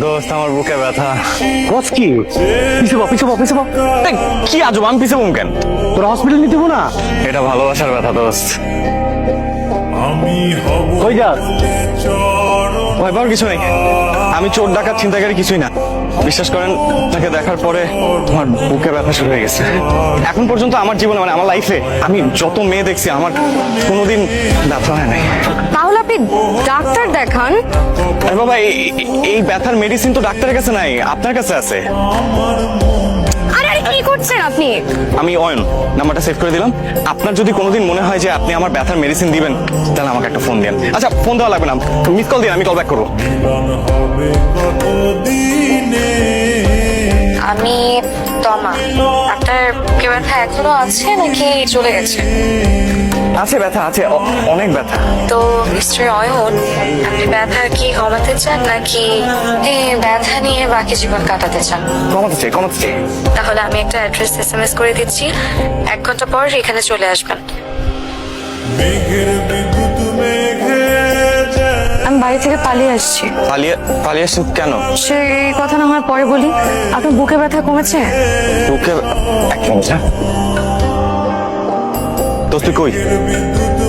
দোস্ত আমার বুকে ব্যথা। কস কি? পিছু বা। কি আজব, আমি পিছু কেন? তোর হসপিটাল নিতে না? এটা ভালোবাসার ব্যথা দোস্ত। কই যাস? ভয় পাওয়ার কিছু নেই, আমি চোর ডাকাত ছিনতাইকারী কিছুই না। বিশ্বাস করেন, তাকে দেখার পরে তোমার বুকে ব্যথা শুরু হয়ে গেছে। এখন পর্যন্ত আমার জীবনে, মানে আমার লাইফে আমি যত মেয়ে দেখছি, আমার কোনোদিন ব্যথা হয় নাই। তাহলে আপনি ডাক্তার দেখান। আরে বাবা, এই ব্যথার মেডিসিন তো ডাক্তারের কাছে নাই, আপনার কাছে আছে। আরে আরে কি করছেন আপনি? আমি অয়ন, নাম্বারটা সেভ করে দিলাম। আপনার যদি কোনোদিন মনে হয় যে আপনি আমার ব্যথার মেডিসিন দিবেন, তাহলে আমাকে একটা ফোন দেন। আচ্ছা, ফোন দেওয়া লাগবে না, মিস কল দিন, আমি কল ব্যাক করবো। আমি তমা। আপনার বুকে ব্যথা এখনো আছে নাকি চলে গেছে? আছে, ব্যথা আছে, অনেক ব্যথা। তো মিস্টার অয়ন, আপনি ব্যথা কি কমাতে চান নাকি এই ব্যথা নিয়ে বাকি জীবন কাটাতে চান? কমাতে চাই। তাহলে আমি একটা অ্যাড্রেস SMS করে দিচ্ছি, 1 ঘন্টা পর এখানে চলে আসবেন। আমি বাড়ি থেকে পালিয়ে আসছি। পালিয়ে আসছেন কেন? সেই কথা না হয় পরে বলি। আপনার বুকে ব্যথা কমেছে? বুকে এক মিনিট। দোস্ত তুই কই?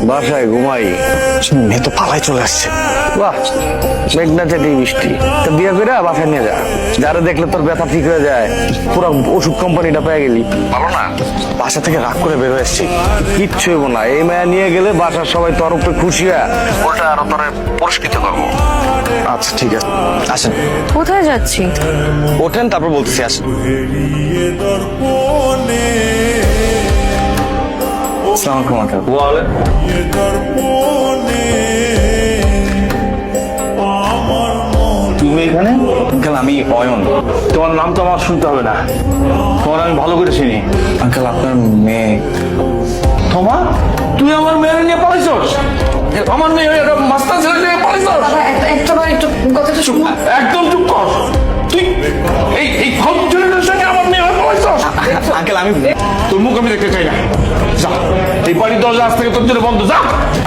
বাসায় ঘুমাই। মেয়ে তো পালাই চলে আসছে। বাহ, মেঘনা চাটি বৃষ্টি। তা বিয়ে করে বাসায় নিয়ে যা, যারা দেখলে তোর ব্যথা ঠিক হয়ে যায়। পুরো ওষুধ কোম্পানিটা পেয়ে গেলি, ভালো না? বাসা থেকে রাগ করে বের হয়ে এসছি। কিচ্ছু হইব না, এই মায়া নিয়ে গেলে বাসার সবাই তোর উপরে খুশি হয়, ওটা আরো তোর পুরস্কৃত করবো। আচ্ছা ঠিক আছে, আসেন। কোথায় যাচ্ছি? ওঠেন, তারপর বলতেছি, আসেন। আসসালামু আলাইকুম। তুমি এখানে? আঙ্কেল, আমি অয়ন। তোমার নাম তো আমার শুনতে হবে না, তোমার আমি ভালো করে চিনি। আঙ্কেল, আপনার মেয়ে। তোমার? তুই আমার মেয়ে নিয়ে পালাইছস? আমার মেয়ে মাস্টার ছেলে নিয়ে পালাইছস? একদম চুপ কর। তুই এই ফালতু ছেলেটার সঙ্গে আমার মেয়ে পালাইছস? আঙ্কেল, আমি তোর মুখ আমি দেখতে চাই না। যা, এই বাড়ির দরজা আজ থেকে তোর জন্য বন্ধ। যা,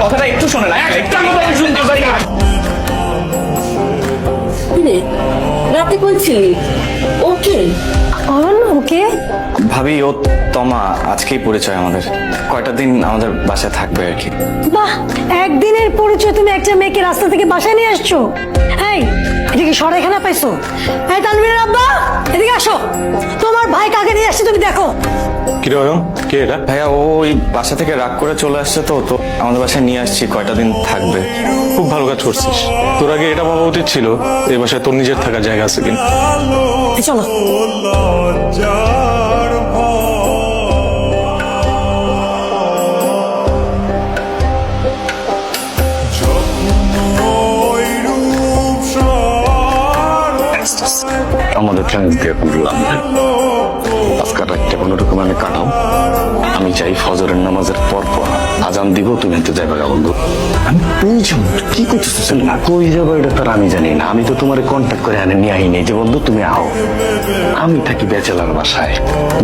কথাটা একটু শোনে না। একটা কথা আমি শুনতে চাই না। রাতে বলছিলি ওকে? অয়ন ওকে? ভাবি, ও তমা। আজকেই পরিচয় আমাদের, কয়টা দিন আমাদের বাসায় থাকবে আর কি। বাহ, একদিনের পরিচয় তুমি একটা মেয়েকে রাস্তা থেকে বাসায় নিয়ে আসছো? এই, এদিকে সরেখানা পাইছো? এই তানভীরের আব্বা, এদিকে আসো। তোমার ভাই কাকে নিয়ে আসছে তুমি দেখো। কি রে অয়ন, কে এটা? ভাইয়া, ও ওই বাসা থেকে রাগ করে চলে আসছে, তো আমাদের বাসায় নিয়ে আসছি, কয়টা দিন থাকবে। খুব ভালো কাজ করছিস। তোর আগে এটা ভাবা উচিত ছিল এই বাসায় তোর নিজের থাকার জায়গা আছে কিনা। এই চলো। আমাদের প্ল্যান দিয়ে করলাম, আজকাল রাতটা কোনো রকম আমি কাটাও। আমি চাই ফজরের নামাজের পর আজান দিব, তুমি তো যাইবা বন্ধু। আমি কই যাবো? কি করতেছিস? না কই যাবো এটা তার আমি জানি না। আমি তো তোমার কন্ট্যাক্ট করে আনে নিয়ে আইনি যে বন্ধু তুমি আও। আমি থাকি ব্যাচেলার বাসায়,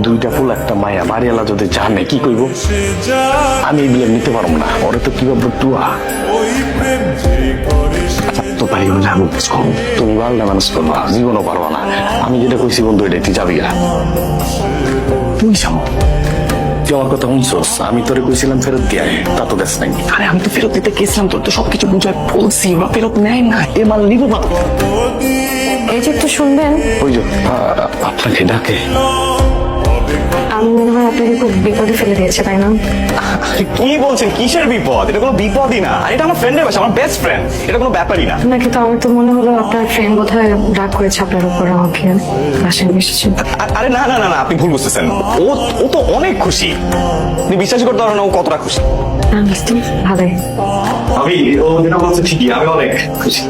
2টা ফুল একটা মায়া। বাড়িওয়ালা যদি জানে কি কইব? আমি এগুলো নিতে পারবো না। ওরা তো কি ভাববো টুয়া। তো পারি যাবো, তুমি বাংলা মানুষ করবা, জীবনও পারবা না। আমি যেটা কইছি বন্ধু, এটা তুই যাবি না। তুই যাবো, তুই আমার কথা শুনছস? আমি তোরে কইছিলাম ফেরত দিয়ে, তা তো দেশ নাই। আরে আমি তো ফেরত দিতে গেছিলাম, তোর তো সবকিছু বুঝায় বলছি, ওরা ফেরত নেয় না। এ মাল নিব না। এই যে একটু শুনবেন। ওই যে আপনাকে ডাকে। আমি মনে হয় আপনাকে খুব বিপদে ফেলে দিয়েছে, তাই না? কি বলছেন? কিসের বিপদ? এটা কোনো বিপদই না। আর এটা আমার ফ্রেন্ডের বাসা, আমার বেস্ট ফ্রেন্ড। এটা কোনো ব্যাপারই না। নাকি তো আমার তো মনে হলো আপনার ফ্রেন্ড বোধহয় রাগ করেছে আপনার উপর, আমাকে বাসায় নিয়ে এসেছে। আরে না, আপনি ভুল বুঝতেছেন। ও তো অনেক খুশি। আপনি বিশ্বাসই করতে পারেন না ও কতটা খুশি। ভালোই। ও যেটা বলছে ঠিকই, আমি অনেক খুশি।